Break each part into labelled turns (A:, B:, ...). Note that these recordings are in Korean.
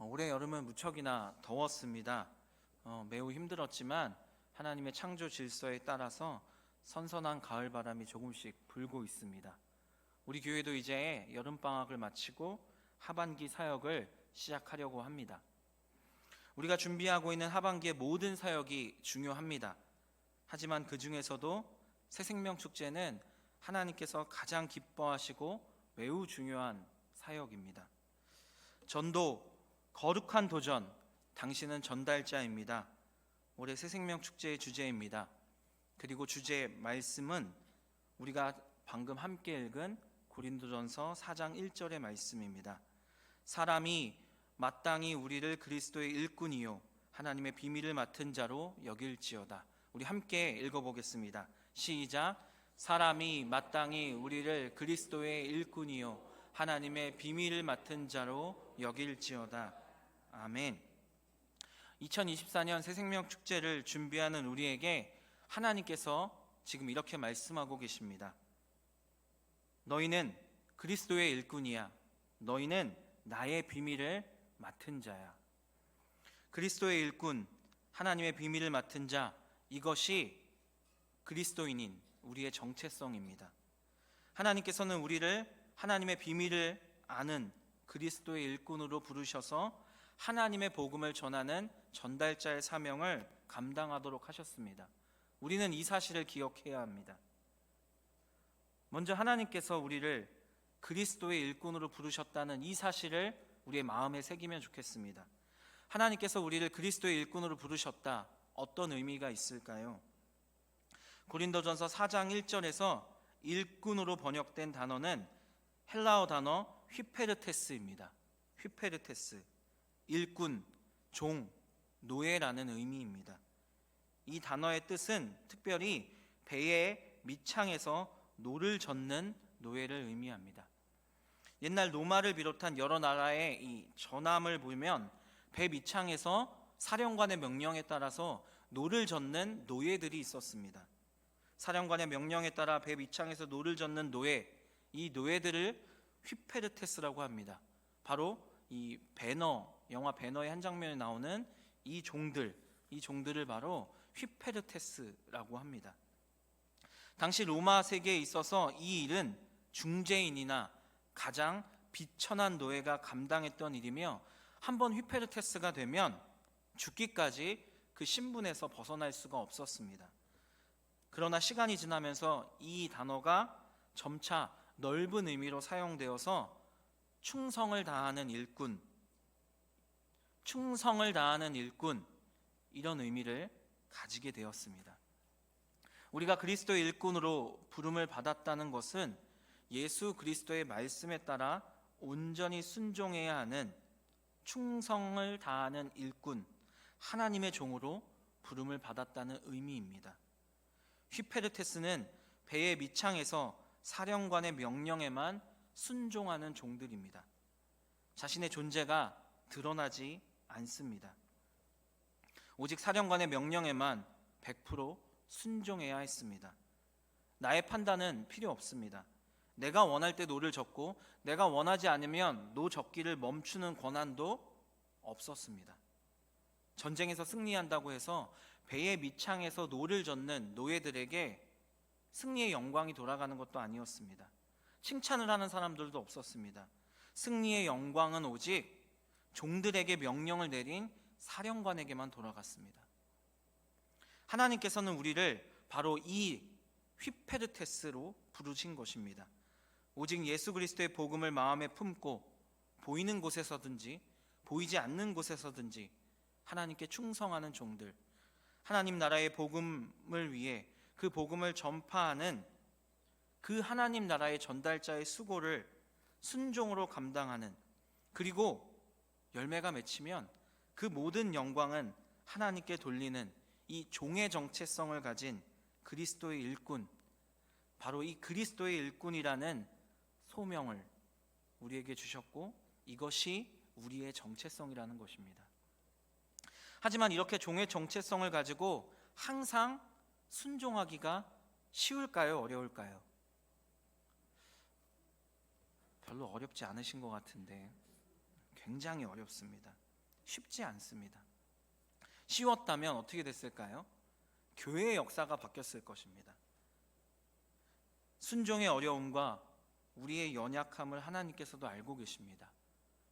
A: 올해 여름은 무척이나 더웠습니다. 매우 힘들었지만 하나님의 창조 질서에 따라서 선선한 가을 바람이 조금씩 불고 있습니다. 우리 교회도 이제 여름방학을 마치고 하반기 사역을 시작하려고 합니다. 우리가 준비하고 있는 하반기의 모든 사역이 중요합니다. 하지만 그 중에서도 새생명축제는 하나님께서 가장 기뻐하시고 매우 중요한 사역입니다. 전도, 거룩한 도전, 당신은 전달자입니다. 올해 새생명축제의 주제입니다. 그리고 주제 말씀은 우리가 방금 함께 읽은 고린도전서 4장 1절의 말씀입니다. 사람이 마땅히 우리를 그리스도의 일꾼이요 하나님의 비밀을 맡은 자로 여길지어다. 우리 함께 읽어보겠습니다. 시작. 사람이 마땅히 우리를 그리스도의 일꾼이요 하나님의 비밀을 맡은 자로 여길지어다. 아멘. 2024년 새생명축제를 준비하는 우리에게 하나님께서 지금 이렇게 말씀하고 계십니다. 너희는 그리스도의 일꾼이야. 너희는 나의 비밀을 맡은 자야. 그리스도의 일꾼, 하나님의 비밀을 맡은 자, 이것이 그리스도인인 우리의 정체성입니다. 하나님께서는 우리를 하나님의 비밀을 아는 그리스도의 일꾼으로 부르셔서 하나님의 복음을 전하는 전달자의 사명을 감당하도록 하셨습니다. 우리는 이 사실을 기억해야 합니다. 먼저 하나님께서 우리를 그리스도의 일꾼으로 부르셨다는 이 사실을 우리의 마음에 새기면 좋겠습니다. 하나님께서 우리를 그리스도의 일꾼으로 부르셨다. 어떤 의미가 있을까요? 고린도전서 4장 1절에서 일꾼으로 번역된 단어는 헬라어 단어 휘페르테스입니다. 휘페르테스, 일꾼, 종, 노예라는 의미입니다. 이 단어의 뜻은 특별히 배의 밑창에서 노를 젓는 노예를 의미합니다. 옛날 로마를 비롯한 여러 나라의 이 전함을 보면 배 밑창에서 사령관의 명령에 따라서 노를 젓는 노예들이 있었습니다. 사령관의 명령에 따라 배 밑창에서 노를 젓는 노예, 이 노예들을 휘페르테스라고 합니다. 바로 이 배너, 영화 배너의 한 장면에 나오는 이 종들을 바로 휘페르테스라고 합니다. 당시 로마 세계에 있어서 이 일은 중재인이나 가장 비천한 노예가 감당했던 일이며 한번 휘페르테스가 되면 죽기까지 그 신분에서 벗어날 수가 없었습니다. 그러나 시간이 지나면서 이 단어가 점차 넓은 의미로 사용되어서 충성을 다하는 일꾼, 이런 의미를 가지게 되었습니다. 우리가 그리스도의 일꾼으로 부름을 받았다는 것은 예수 그리스도의 말씀에 따라 온전히 순종해야 하는 충성을 다하는 일꾼, 하나님의 종으로 부름을 받았다는 의미입니다. 휘페르테스는 배의 밑창에서 사령관의 명령에만 순종하는 종들입니다. 자신의 존재가 드러나지 않습니다. 오직 사령관의 명령에만 100% 순종해야 했습니다. 나의 판단은 필요 없습니다. 내가 원할 때 노를 젓고 내가 원하지 않으면 노 젓기를 멈추는 권한도 없었습니다. 전쟁에서 승리한다고 해서 배의 밑창에서 노를 젓는 노예들에게 승리의 영광이 돌아가는 것도 아니었습니다. 칭찬을 하는 사람들도 없었습니다. 승리의 영광은 오직 종들에게 명령을 내린 사령관에게만 돌아갔습니다. 하나님께서는 우리를 바로 이 휘페르테스로 부르신 것입니다. 오직 예수 그리스도의 복음을 마음에 품고 보이는 곳에서든지 보이지 않는 곳에서든지 하나님께 충성하는 종들, 하나님 나라의 복음을 위해 그 복음을 전파하는 그 하나님 나라의 전달자의 수고를 순종으로 감당하는, 그리고 열매가 맺히면 그 모든 영광은 하나님께 돌리는 이 종의 정체성을 가진 그리스도의 일꾼, 바로 이 그리스도의 일꾼이라는 소명을 우리에게 주셨고 이것이 우리의 정체성이라는 것입니다. 하지만 이렇게 종의 정체성을 가지고 항상 순종하기가 쉬울까요? 어려울까요? 별로 어렵지 않으신 것 같은데 굉장히 어렵습니다. 쉽지 않습니다. 쉬웠다면 어떻게 됐을까요? 교회의 역사가 바뀌었을 것입니다. 순종의 어려움과 우리의 연약함을 하나님께서도 알고 계십니다.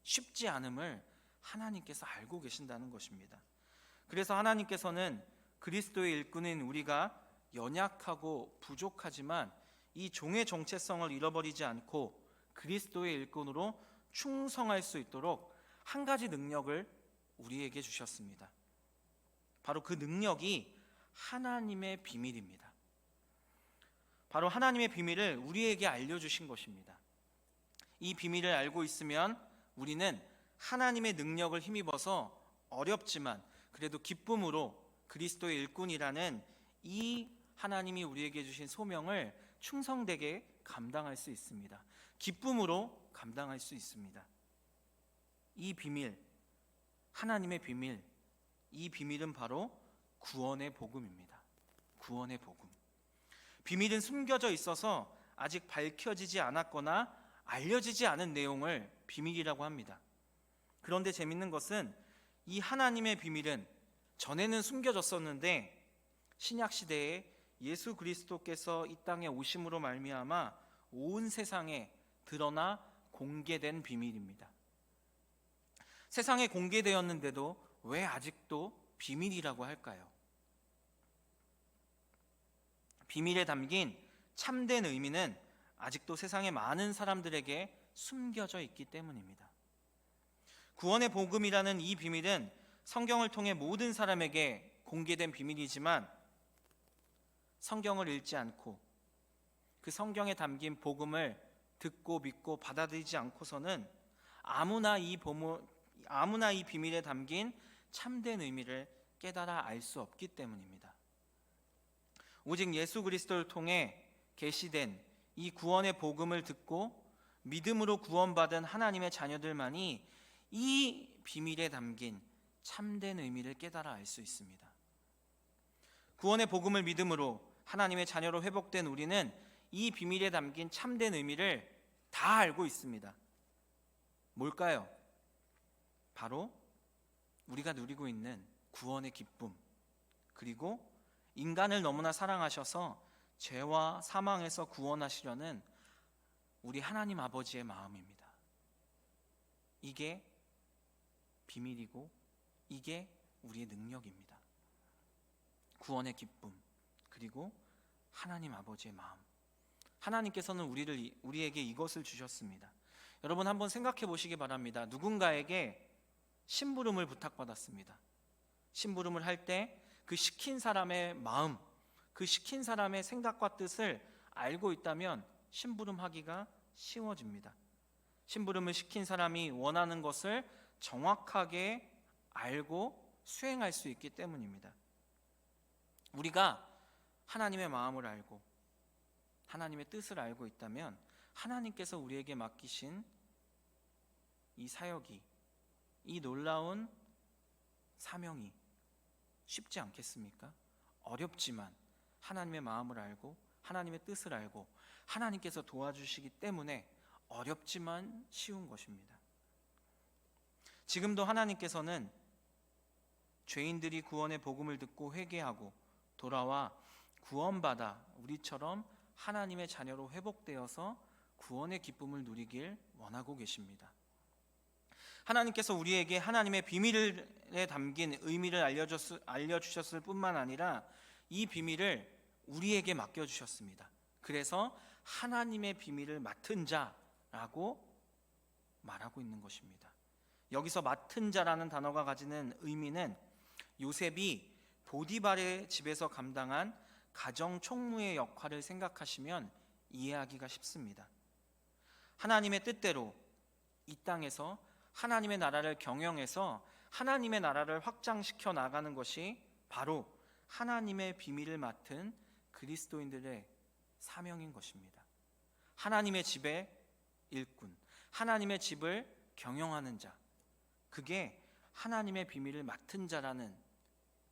A: 쉽지 않음을 하나님께서 알고 계신다는 것입니다. 그래서 하나님께서는 그리스도의 일꾼인 우리가 연약하고 부족하지만 이 종의 정체성을 잃어버리지 않고 그리스도의 일꾼으로 충성할 수 있도록 한 가지 능력을 우리에게 주셨습니다. 바로 그 능력이 하나님의 비밀입니다. 바로 하나님의 비밀을 우리에게 알려주신 것입니다. 이 비밀을 알고 있으면 우리는 하나님의 능력을 힘입어서 어렵지만 그래도 기쁨으로 그리스도의 일꾼이라는 이 하나님이 우리에게 주신 소명을 충성되게 감당할 수 있습니다. 기쁨으로 감당할 수 있습니다. 이 비밀, 하나님의 비밀, 이 비밀은 바로 구원의 복음입니다. 구원의 복음. 비밀은 숨겨져 있어서 아직 밝혀지지 않았거나 알려지지 않은 내용을 비밀이라고 합니다. 그런데 재밌는 것은 이 하나님의 비밀은 전에는 숨겨졌었는데 신약 시대에 예수 그리스도께서 이 땅에 오심으로 말미암아 온 세상에 드러나 공개된 비밀입니다. 세상에 공개되었는데도 왜 아직도 비밀이라고 할까요? 비밀에 담긴 참된 의미는 아직도 세상의 많은 사람들에게 숨겨져 있기 때문입니다. 구원의 복음이라는 이 비밀은 성경을 통해 모든 사람에게 공개된 비밀이지만 성경을 읽지 않고 그 성경에 담긴 복음을 듣고 믿고 받아들이지 않고서는 아무나 이 비밀에 담긴 참된 의미를 깨달아 알 수 없기 때문입니다. 오직 예수 그리스도를 통해 계시된 이 구원의 복음을 듣고 믿음으로 구원받은 하나님의 자녀들만이 이 비밀에 담긴 참된 의미를 깨달아 알 수 있습니다. 구원의 복음을 믿음으로 하나님의 자녀로 회복된 우리는 이 비밀에 담긴 참된 의미를 다 알고 있습니다. 뭘까요? 바로 우리가 누리고 있는 구원의 기쁨, 그리고 인간을 너무나 사랑하셔서 죄와 사망에서 구원하시려는 우리 하나님 아버지의 마음입니다. 이게 비밀이고 이게 우리의 능력입니다. 구원의 기쁨, 그리고 하나님 아버지의 마음. 하나님께서는 우리에게 이것을 주셨습니다. 여러분 한번 생각해 보시기 바랍니다. 누군가에게 심부름을 부탁받았습니다. 심부름을 할 때 그 시킨 사람의 마음, 그 시킨 사람의 생각과 뜻을 알고 있다면 심부름하기가 쉬워집니다. 심부름을 시킨 사람이 원하는 것을 정확하게 알고 수행할 수 있기 때문입니다. 우리가 하나님의 마음을 알고 하나님의 뜻을 알고 있다면 하나님께서 우리에게 맡기신 이 사역이, 이 놀라운 사명이 쉽지 않겠습니까? 어렵지만 하나님의 마음을 알고 하나님의 뜻을 알고 하나님께서 도와주시기 때문에 어렵지만 쉬운 것입니다. 지금도 하나님께서는 죄인들이 구원의 복음을 듣고 회개하고 돌아와 구원받아 우리처럼 하나님의 자녀로 회복되어서 구원의 기쁨을 누리길 원하고 계십니다. 하나님께서 우리에게 하나님의 비밀에 담긴 의미를 알려주셨을 뿐만 아니라 이 비밀을 우리에게 맡겨주셨습니다. 그래서 하나님의 비밀을 맡은 자라고 말하고 있는 것입니다. 여기서 맡은 자라는 단어가 가지는 의미는 요셉이 보디발의 집에서 감당한 가정 총무의 역할을 생각하시면 이해하기가 쉽습니다. 하나님의 뜻대로 이 땅에서 하나님의 나라를 경영해서 하나님의 나라를 확장시켜 나가는 것이 바로 하나님의 비밀을 맡은 그리스도인들의 사명인 것입니다. 하나님의 집의 일꾼, 하나님의 집을 경영하는 자, 그게 하나님의 비밀을 맡은 자라는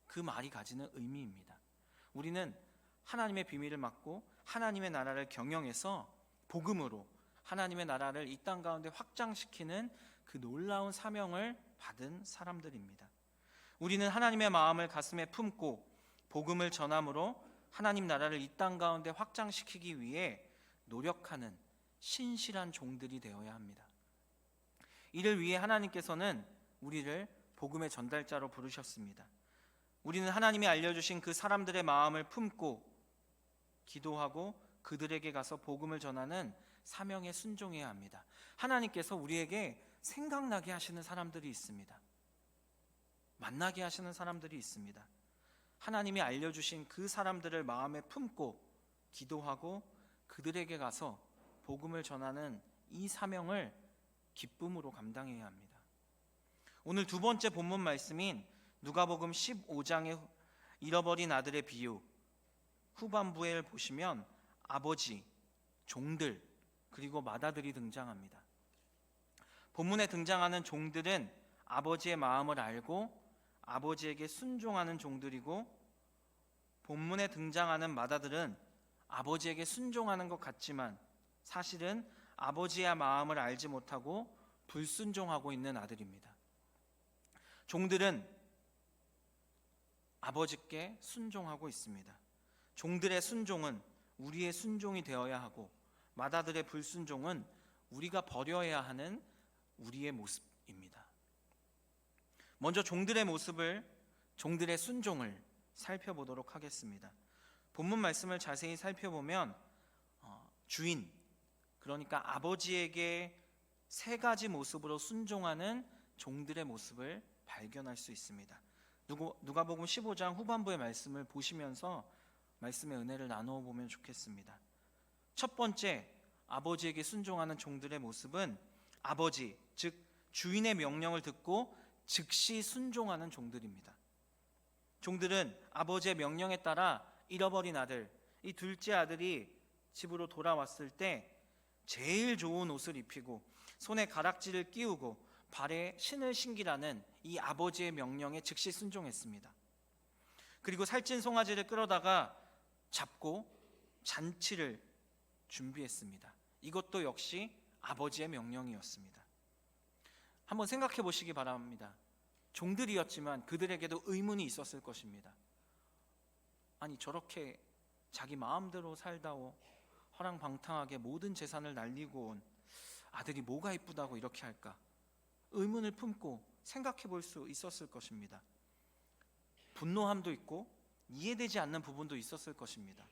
A: 그 말이 가지는 의미입니다. 우리는 하나님의 비밀을 맡고 하나님의 나라를 경영해서 복음으로 하나님의 나라를 이 땅 가운데 확장시키는 그 놀라운 사명을 받은 사람들입니다. 우리는 하나님의 마음을 가슴에 품고 복음을 전함으로 하나님 나라를 이 땅 가운데 확장시키기 위해 노력하는 신실한 종들이 되어야 합니다. 이를 위해 하나님께서는 우리를 복음의 전달자로 부르셨습니다. 우리는 하나님이 알려주신 그 사람들의 마음을 품고 기도하고 그들에게 가서 복음을 전하는 사명에 순종해야 합니다. 하나님께서 우리에게 생각나게 하시는 사람들이 있습니다. 만나게 하시는 사람들이 있습니다. 하나님이 알려주신 그 사람들을 마음에 품고 기도하고 그들에게 가서 복음을 전하는 이 사명을 기쁨으로 감당해야 합니다. 오늘 두 번째 본문 말씀인 누가복음 15장의 잃어버린 아들의 비유 후반부에 보시면 아버지, 종들, 그리고 맏아들이 등장합니다. 본문에 등장하는 종들은 아버지의 마음을 알고 아버지에게 순종하는 종들이고, 본문에 등장하는 맏아들은 아버지에게 순종하는 것 같지만 사실은 아버지의 마음을 알지 못하고 불순종하고 있는 아들입니다. 종들은 아버지께 순종하고 있습니다. 종들의 순종은 우리의 순종이 되어야 하고, 맏아들의 불순종은 우리가 버려야 하는 우리의 모습입니다. 먼저 종들의 모습을, 종들의 순종을 살펴보도록 하겠습니다. 본문 말씀을 자세히 살펴보면 주인, 그러니까 아버지에게 세 가지 모습으로 순종하는 종들의 모습을 발견할 수 있습니다. 누가복음 15장 후반부의 말씀을 보시면서 말씀의 은혜를 나누어 보면 좋겠습니다. 첫 번째, 아버지에게 순종하는 종들의 모습은 아버지, 즉 주인의 명령을 듣고 즉시 순종하는 종들입니다. 종들은 아버지의 명령에 따라 잃어버린 아들, 이 둘째 아들이 집으로 돌아왔을 때 제일 좋은 옷을 입히고 손에 가락지를 끼우고 발에 신을 신기라는 이 아버지의 명령에 즉시 순종했습니다. 그리고 살찐 송아지를 끌어다가 잡고 잔치를 준비했습니다. 이것도 역시 아버지의 명령이었습니다. 한번 생각해 보시기 바랍니다. 종들이었지만 그들에게도 의문이 있었을 것입니다. 아니, 저렇게 자기 마음대로 살다오 허랑방탕하게 모든 재산을 날리고 온 아들이 뭐가 이쁘다고 이렇게 할까? 의문을 품고 생각해 볼 수 있었을 것입니다. 분노함도 있고 이해되지 않는 부분도 있었을 것입니다.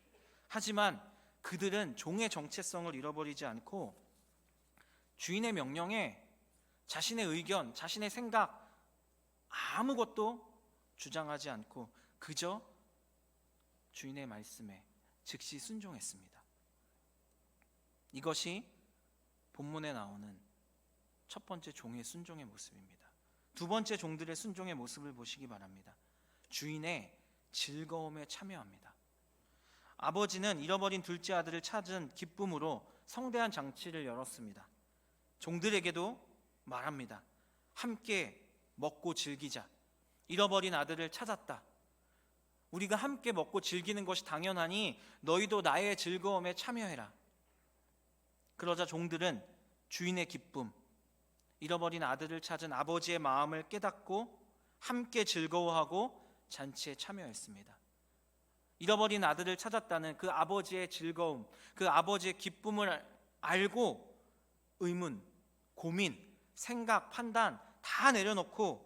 A: 하지만 그들은 종의 정체성을 잃어버리지 않고 주인의 명령에 자신의 의견, 자신의 생각 아무것도 주장하지 않고 그저 주인의 말씀에 즉시 순종했습니다. 이것이 본문에 나오는 첫 번째 종의 순종의 모습입니다. 두 번째 종들의 순종의 모습을 보시기 바랍니다. 주인의 즐거움에 참여합니다. 아버지는 잃어버린 둘째 아들을 찾은 기쁨으로 성대한 장치를 열었습니다. 종들에게도 말합니다. 함께 먹고 즐기자. 잃어버린 아들을 찾았다. 우리가 함께 먹고 즐기는 것이 당연하니 너희도 나의 즐거움에 참여해라. 그러자 종들은 주인의 기쁨, 잃어버린 아들을 찾은 아버지의 마음을 깨닫고 함께 즐거워하고 잔치에 참여했습니다. 잃어버린 아들을 찾았다는 그 아버지의 즐거움, 그 아버지의 기쁨을 알고 의문, 고민, 생각, 판단 다 내려놓고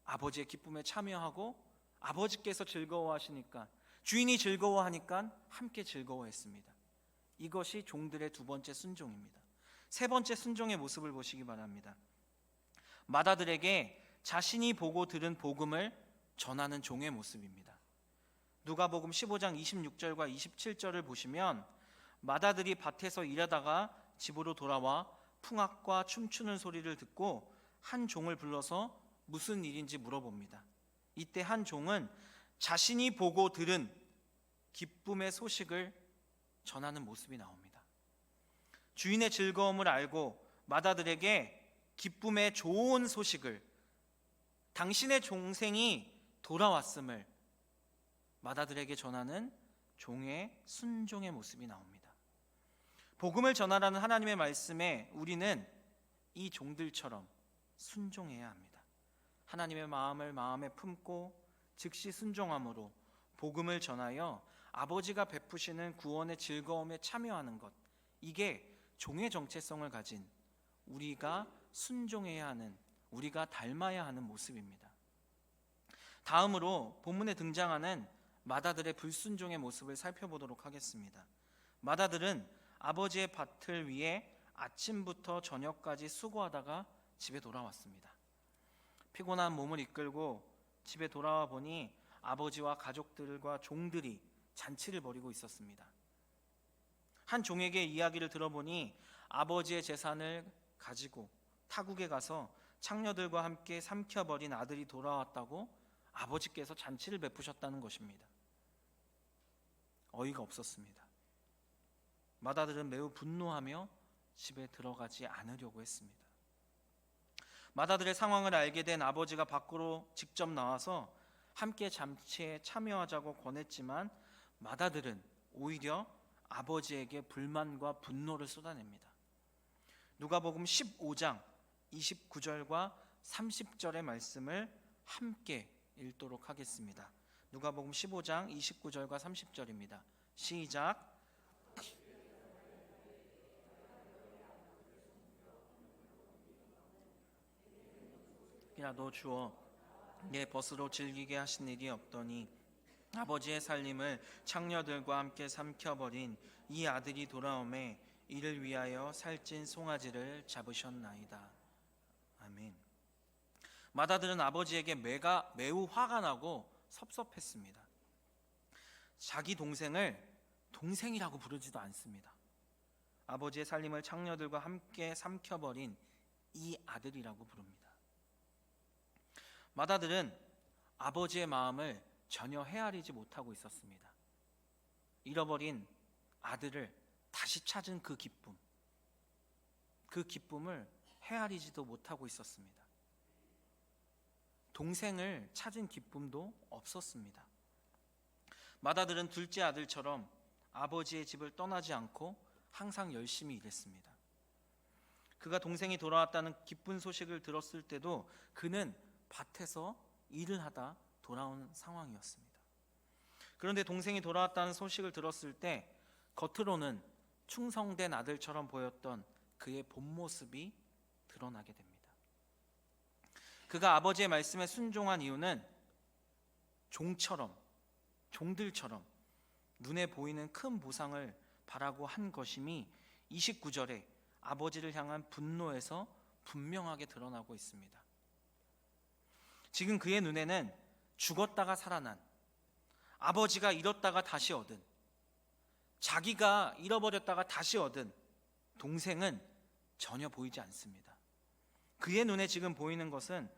A: 아버지의 기쁨에 참여하고 아버지께서 즐거워하시니까, 주인이 즐거워하니까 함께 즐거워했습니다. 이것이 종들의 두 번째 순종입니다. 세 번째 순종의 모습을 보시기 바랍니다. 맏아들에게 자신이 보고 들은 복음을 전하는 종의 모습입니다. 누가복음 15장 26절과 27절을 보시면 맏아들이 밭에서 일하다가 집으로 돌아와 풍악과 춤추는 소리를 듣고 한 종을 불러서 무슨 일인지 물어봅니다. 이때 한 종은 자신이 보고 들은 기쁨의 소식을 전하는 모습이 나옵니다. 주인의 즐거움을 알고 맏아들에게 기쁨의 좋은 소식을, 당신의 종생이 돌아왔음을 맏아들에게 전하는 종의 순종의 모습이 나옵니다. 복음을 전하라는 하나님의 말씀에 우리는 이 종들처럼 순종해야 합니다. 하나님의 마음을 마음에 품고 즉시 순종함으로 복음을 전하여 아버지가 베푸시는 구원의 즐거움에 참여하는 것, 이게 종의 정체성을 가진 우리가 순종해야 하는, 우리가 닮아야 하는 모습입니다. 다음으로 본문에 등장하는 마다들의 불순종의 모습을 살펴보도록 하겠습니다. 마다들은 아버지의 밭을 위해 아침부터 저녁까지 수고하다가 집에 돌아왔습니다. 피곤한 몸을 이끌고 집에 돌아와 보니 아버지와 가족들과 종들이 잔치를 벌이고 있었습니다. 한 종에게 이야기를 들어보니 아버지의 재산을 가지고 타국에 가서 창녀들과 함께 삼켜버린 아들이 돌아왔다고 아버지께서 잔치를 베푸셨다는 것입니다. 어이가 없었습니다. 마다들은 매우 분노하며 집에 들어가지 않으려고 했습니다. 마다들의 상황을 알게 된 아버지가 밖으로 직접 나와서 함께 잔치에 참여하자고 권했지만 마다들은 오히려 아버지에게 불만과 분노를 쏟아냅니다. 누가복음 15장 29절과 30절의 말씀을 함께 읽도록 하겠습니다. 누가복음 15장 29절과 30절입니다. 시작. 이라도 주어 내 벗으로 즐기게 하신 일이 없더니 아버지의 살림을 창녀들과 함께 삼켜버린 이 아들이 돌아오매 이를 위하여 살찐 송아지를 잡으셨나이다. 아멘. 마다들은 아버지에게 매우 화가 나고 섭섭했습니다. 자기 동생을 동생이라고 부르지도 않습니다. 아버지의 살림을 창녀들과 함께 삼켜버린 이 아들이라고 부릅니다. 마다들은 아버지의 마음을 전혀 헤아리지 못하고 있었습니다. 잃어버린 아들을 다시 찾은 그 기쁨을 헤아리지도 못하고 있었습니다. 동생을 찾은 기쁨도 없었습니다. 마다들은 둘째 아들처럼 아버지의 집을 떠나지 않고 항상 열심히 일했습니다. 그가 동생이 돌아왔다는 기쁜 소식을 들었을 때도 그는 밭에서 일을 하다 돌아온 상황이었습니다. 그런데 동생이 돌아왔다는 소식을 들었을 때 겉으로는 충성된 아들처럼 보였던 그의 본 모습이 드러나게 됩니다. 그가 아버지의 말씀에 순종한 이유는 종들처럼 눈에 보이는 큰 보상을 바라고 한 것임이 29절에 아버지를 향한 분노에서 분명하게 드러나고 있습니다. 지금 그의 눈에는 죽었다가 살아난, 아버지가 잃었다가 다시 얻은, 자기가 잃어버렸다가 다시 얻은 동생은 전혀 보이지 않습니다. 그의 눈에 지금 보이는 것은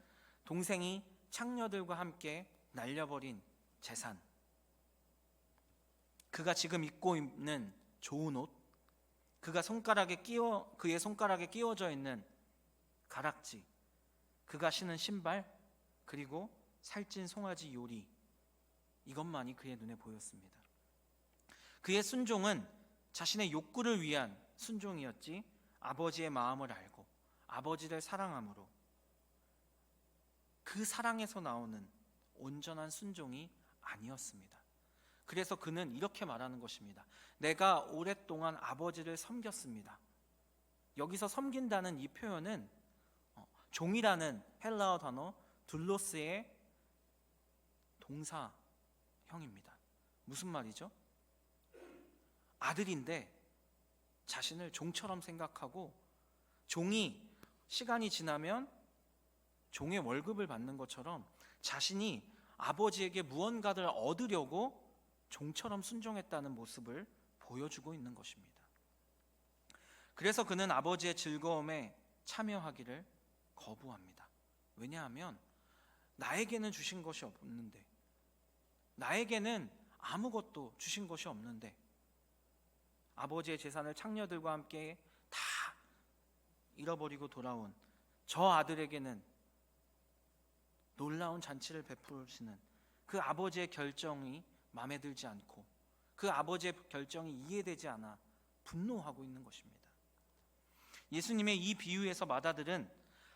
A: 동생이 창녀들과 함께 날려버린 재산, 그가 지금 입고 있는 좋은 옷, 그의 손가락에 끼워져 있는 가락지, 그가 신은 신발, 그리고 살찐 송아지 요리, 이것만이 그의 눈에 보였습니다. 그의 순종은 자신의 욕구를 위한 순종이었지 아버지의 마음을 알고 아버지를 사랑함으로 그 사랑에서 나오는 온전한 순종이 아니었습니다. 그래서 그는 이렇게 말하는 것입니다. 내가 오랫동안 아버지를 섬겼습니다. 여기서 섬긴다는 이 표현은 종이라는 헬라어 단어 둘로스의 동사형입니다. 무슨 말이죠? 아들인데 자신을 종처럼 생각하고 종이 시간이 지나면 종의 월급을 받는 것처럼 자신이 아버지에게 무언가를 얻으려고 종처럼 순종했다는 모습을 보여주고 있는 것입니다. 그래서 그는 아버지의 즐거움에 참여하기를 거부합니다. 왜냐하면 나에게는 주신 것이 없는데, 나에게는 아무것도 주신 것이 없는데 아버지의 재산을 창녀들과 함께 다 잃어버리고 돌아온 저 아들에게는 놀라운 잔치를 베푸시는 그 아버지의 결정이 마음에 들지 않고 그 아버지의 결정이 이해되지 않아 분노하고 있는 것입니다. 예수님의 이 비유에서 마다들은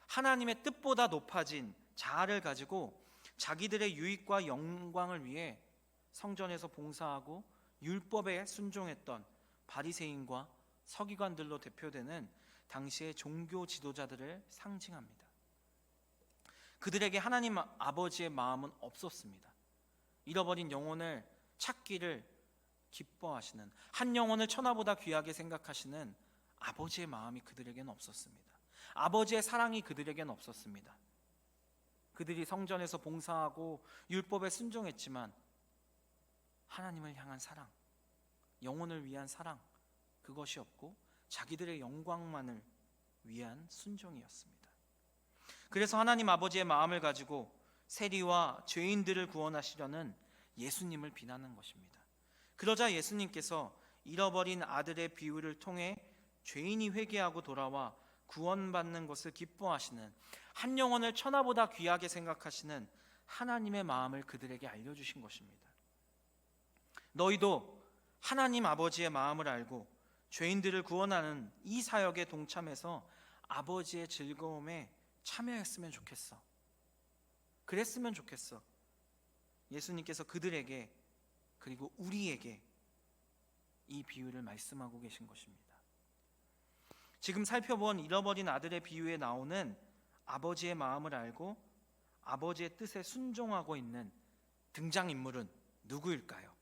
A: 하나님의 뜻보다 높아진 자아를 가지고 자기들의 유익과 영광을 위해 성전에서 봉사하고 율법에 순종했던 바리새인과 서기관들로 대표되는 당시의 종교 지도자들을 상징합니다. 그들에게 하나님 아버지의 마음은 없었습니다. 잃어버린 영혼을 찾기를 기뻐하시는, 한 영혼을 천하보다 귀하게 생각하시는 아버지의 마음이 그들에게는 없었습니다. 아버지의 사랑이 그들에게는 없었습니다. 그들이 성전에서 봉사하고 율법에 순종했지만 하나님을 향한 사랑, 영혼을 위한 사랑, 그것이 없고 자기들의 영광만을 위한 순종이었습니다. 그래서 하나님 아버지의 마음을 가지고 세리와 죄인들을 구원하시려는 예수님을 비난한 것입니다. 그러자 예수님께서 잃어버린 아들의 비유를 통해 죄인이 회개하고 돌아와 구원받는 것을 기뻐하시는, 한 영혼을 천하보다 귀하게 생각하시는 하나님의 마음을 그들에게 알려주신 것입니다. 너희도 하나님 아버지의 마음을 알고 죄인들을 구원하는 이 사역에 동참해서 아버지의 즐거움에 참여했으면 좋겠어. 그랬으면 좋겠어. 예수님께서 그들에게, 그리고 우리에게 이 비유를 말씀하고 계신 것입니다. 지금 살펴본 잃어버린 아들의 비유에 나오는 아버지의 마음을 알고 아버지의 뜻에 순종하고 있는 등장인물은 누구일까요?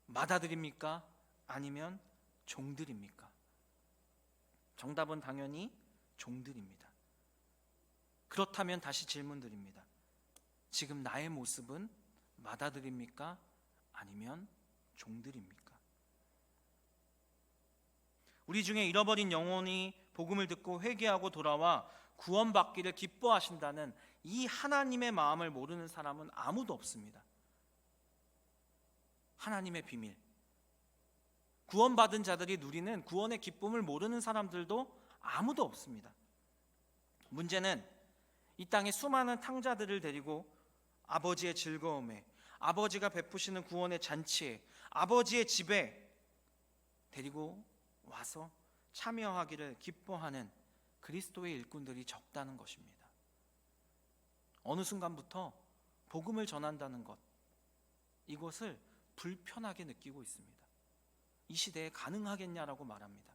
A: 맏아들입니까? 아니면 종들입니까? 정답은 당연히 종들입니다. 그렇다면 다시 질문드립니다. 지금 나의 모습은 맏아들입니까? 아니면 종들입니까? 우리 중에 잃어버린 영혼이 복음을 듣고 회개하고 돌아와 구원받기를 기뻐하신다는 이 하나님의 마음을 모르는 사람은 아무도 없습니다. 하나님의 비밀, 구원받은 자들이 누리는 구원의 기쁨을 모르는 사람들도 아무도 없습니다. 문제는 이 땅에 수많은 탕자들을 데리고 아버지의 즐거움에, 아버지가 베푸시는 구원의 잔치에, 아버지의 집에 데리고 와서 참여하기를 기뻐하는 그리스도의 일꾼들이 적다는 것입니다. 어느 순간부터 복음을 전한다는 것, 이것을 불편하게 느끼고 있습니다. 이 시대에 가능하겠냐라고 말합니다.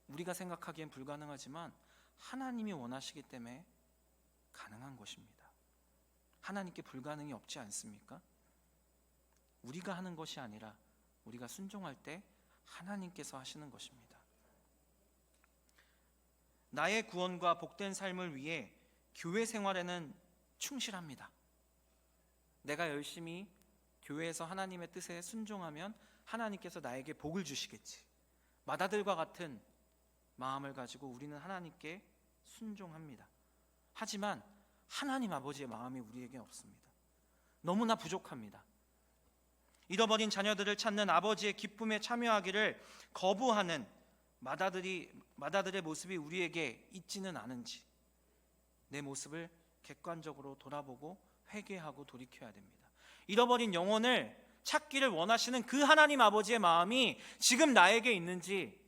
A: 우리가 생각하기엔 불가능하지만 하나님이 원하시기 때문에 가능한 것입니다. 하나님께 불가능이 없지 않습니까? 우리가 하는 것이 아니라 우리가 순종할 때 하나님께서 하시는 것입니다. 나의 구원과 복된 삶을 위해 교회 생활에는 충실합니다. 내가 열심히 교회에서 하나님의 뜻에 순종하면 하나님께서 나에게 복을 주시겠지. 맏아들과 같은 마음을 가지고 우리는 하나님께 순종합니다. 하지만 하나님 아버지의 마음이 우리에게 없습니다. 너무나 부족합니다. 잃어버린 자녀들을 찾는 아버지의 기쁨에 참여하기를 거부하는 맏아들의 모습이 우리에게 있지는 않은지 내 모습을 객관적으로 돌아보고 회개하고 돌이켜야 됩니다. 잃어버린 영혼을 찾기를 원하시는 그 하나님 아버지의 마음이 지금 나에게 있는지,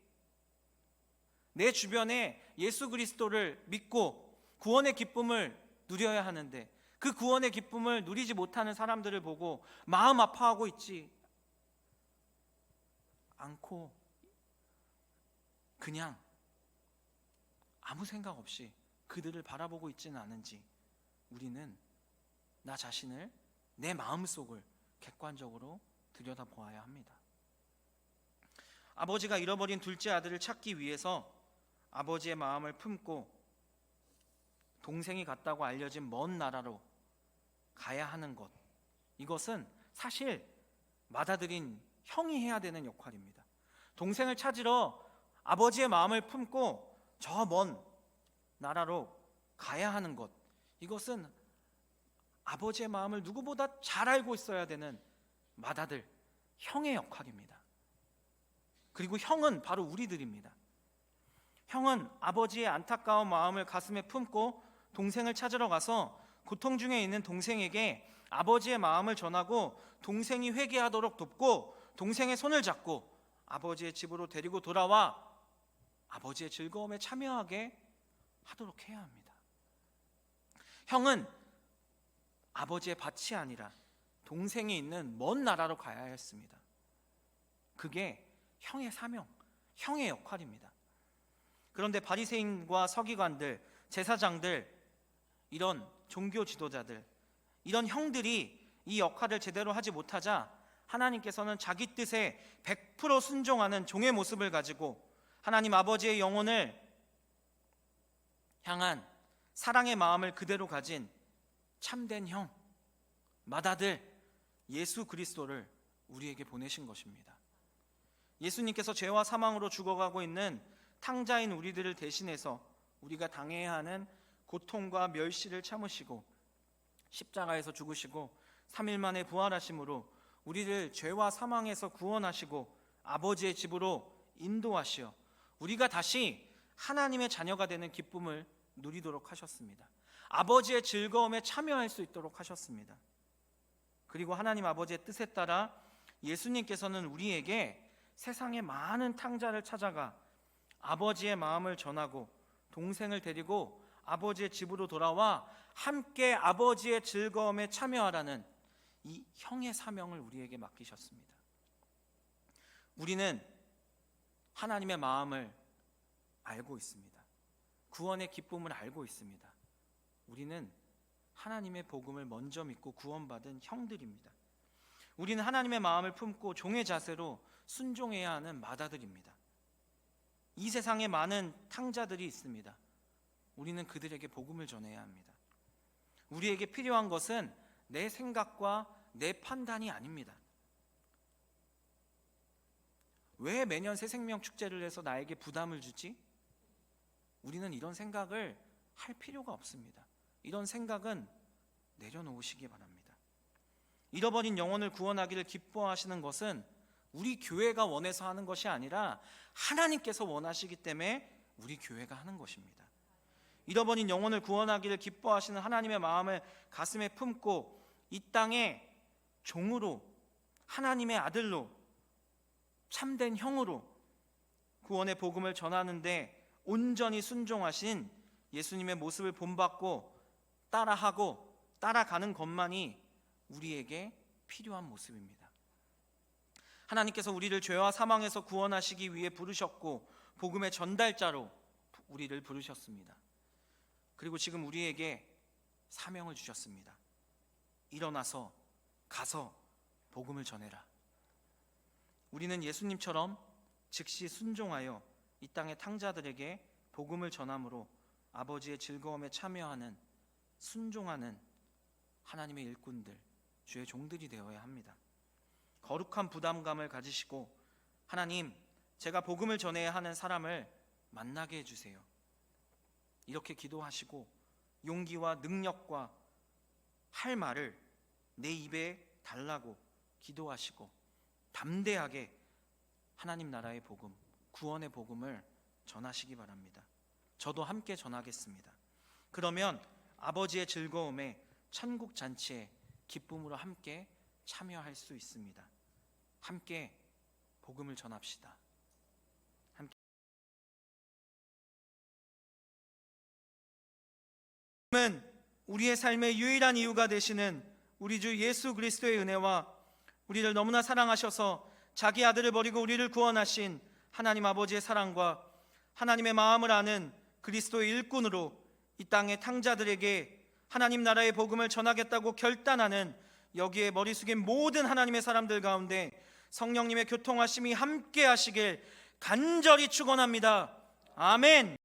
A: 내 주변에 예수 그리스도를 믿고 구원의 기쁨을 누려야 하는데 그 구원의 기쁨을 누리지 못하는 사람들을 보고 마음 아파하고 있지 않고 그냥 아무 생각 없이 그들을 바라보고 있지는 않은지 우리는 나 자신을, 내 마음속을 객관적으로 들여다보아야 합니다. 아버지가 잃어버린 둘째 아들을 찾기 위해서 아버지의 마음을 품고 동생이 갔다고 알려진 먼 나라로 가야 하는 것, 이것은 사실 맏아들인 형이 해야 되는 역할입니다. 동생을 찾으러 아버지의 마음을 품고 저 먼 나라로 가야 하는 것, 이것은 아버지의 마음을 누구보다 잘 알고 있어야 되는 맏아들, 형의 역할입니다. 그리고 형은 바로 우리들입니다. 형은 아버지의 안타까운 마음을 가슴에 품고 동생을 찾으러 가서 고통 중에 있는 동생에게 아버지의 마음을 전하고 동생이 회개하도록 돕고 동생의 손을 잡고 아버지의 집으로 데리고 돌아와 아버지의 즐거움에 참여하게 하도록 해야 합니다. 형은 아버지의 밭이 아니라 동생이 있는 먼 나라로 가야 했습니다. 그게 형의 사명, 형의 역할입니다. 그런데 바리새인과 서기관들, 제사장들, 이런 종교 지도자들, 이런 형들이 이 역할을 제대로 하지 못하자 하나님께서는 자기 뜻에 100% 순종하는 종의 모습을 가지고 하나님 아버지의 영혼을 향한 사랑의 마음을 그대로 가진 참된 형, 맏아들 예수 그리스도를 우리에게 보내신 것입니다. 예수님께서 죄와 사망으로 죽어가고 있는 탕자인 우리들을 대신해서 우리가 당해야 하는 고통과 멸시를 참으시고 십자가에서 죽으시고 3일 만에 부활하심으로 우리를 죄와 사망에서 구원하시고 아버지의 집으로 인도하시어 우리가 다시 하나님의 자녀가 되는 기쁨을 누리도록 하셨습니다. 아버지의 즐거움에 참여할 수 있도록 하셨습니다. 그리고 하나님 아버지의 뜻에 따라 예수님께서는 우리에게 세상의 많은 탕자를 찾아가 아버지의 마음을 전하고 동생을 데리고 아버지의 집으로 돌아와 함께 아버지의 즐거움에 참여하라는 이 형의 사명을 우리에게 맡기셨습니다. 우리는 하나님의 마음을 알고 있습니다. 구원의 기쁨을 알고 있습니다. 우리는 하나님의 복음을 먼저 믿고 구원받은 형들입니다. 우리는 하나님의 마음을 품고 종의 자세로 순종해야 하는 맏아들입니다. 이 세상에 많은 탕자들이 있습니다. 우리는 그들에게 복음을 전해야 합니다. 우리에게 필요한 것은 내 생각과 내 판단이 아닙니다. 왜 매년 새생명 축제를 해서 나에게 부담을 주지? 우리는 이런 생각을 할 필요가 없습니다. 이런 생각은 내려놓으시기 바랍니다. 잃어버린 영혼을 구원하기를 기뻐하시는 것은 우리 교회가 원해서 하는 것이 아니라 하나님께서 원하시기 때문에 우리 교회가 하는 것입니다. 잃어버린 영혼을 구원하기를 기뻐하시는 하나님의 마음을 가슴에 품고 이 땅에 종으로, 하나님의 아들로, 참된 형으로 구원의 복음을 전하는데 온전히 순종하신 예수님의 모습을 본받고 따라하고 따라가는 것만이 우리에게 필요한 모습입니다. 하나님께서 우리를 죄와 사망에서 구원하시기 위해 부르셨고 복음의 전달자로 우리를 부르셨습니다. 그리고 지금 우리에게 사명을 주셨습니다. 일어나서 가서 복음을 전해라. 우리는 예수님처럼 즉시 순종하여 이 땅의 탕자들에게 복음을 전함으로 아버지의 즐거움에 참여하는 순종하는 하나님의 일꾼들, 주의 종들이 되어야 합니다. 거룩한 부담감을 가지시고 하나님, 제가 복음을 전해야 하는 사람을 만나게 해주세요. 이렇게 기도하시고 용기와 능력과 할 말을 내 입에 달라고 기도하시고 담대하게 하나님 나라의 복음, 구원의 복음을 전하시기 바랍니다. 저도 함께 전하겠습니다. 그러면 아버지의 즐거움에 천국 잔치에 기쁨으로 함께 참여할 수 있습니다. 함께 복음을 전합시다. 복음은 우리의 삶의 유일한 이유가 되시는 우리 주 예수 그리스도의 은혜와 우리를 너무나 사랑하셔서 자기 아들을 버리고 우리를 구원하신 하나님 아버지의 사랑과 하나님의 마음을 아는 그리스도의 일꾼으로 이 땅의 탕자들에게 하나님 나라의 복음을 전하겠다고 결단하는 여기에 머리 숙인 모든 하나님의 사람들 가운데 성령님의 교통하심이 함께 하시길 간절히 축원합니다. 아멘.